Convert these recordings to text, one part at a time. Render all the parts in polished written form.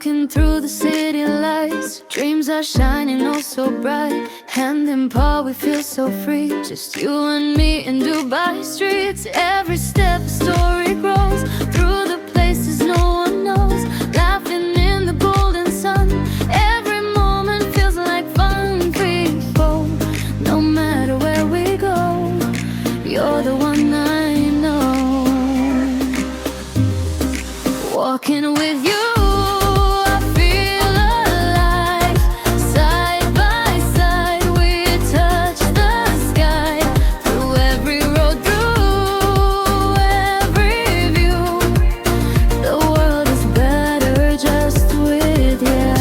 walking through the city lights. Dreams are shining oh so bright. Hand in paw we feel so free. Just you and me in Dubai streets. Every step a story grows. Through the places no one knows. Laughing in the golden sun. Every moment feels like fun. Free fall. No matter where we go, you're the one I know. Walking with you, I feel alive. Side by side, we touch the sky. Through every road, through every view. The world is better just with you.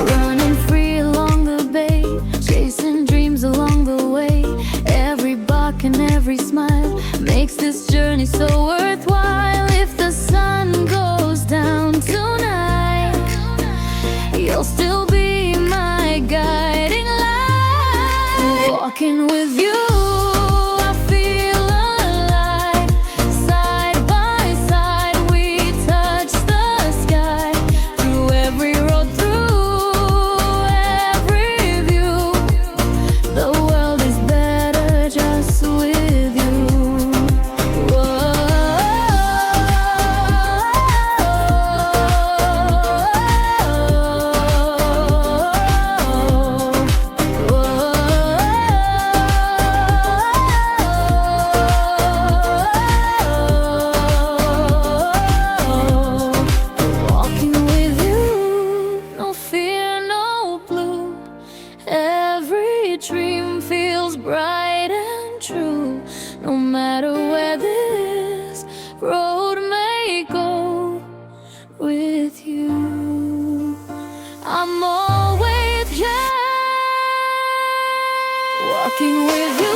Running free along the bay, chasing dreams along the way. Every bark and every smile makes this journey so worthwhile. If the sun goes down tonight, you'll still be my guiding light. Walking with you, I feel alive. Side by side, we touch the sky. Through every road, through every view. The world is better just with you. Walking with you, no fear, no blue. Every dream feels bright and true. No matter where this road may go, with you, I'm always here. Walking with you.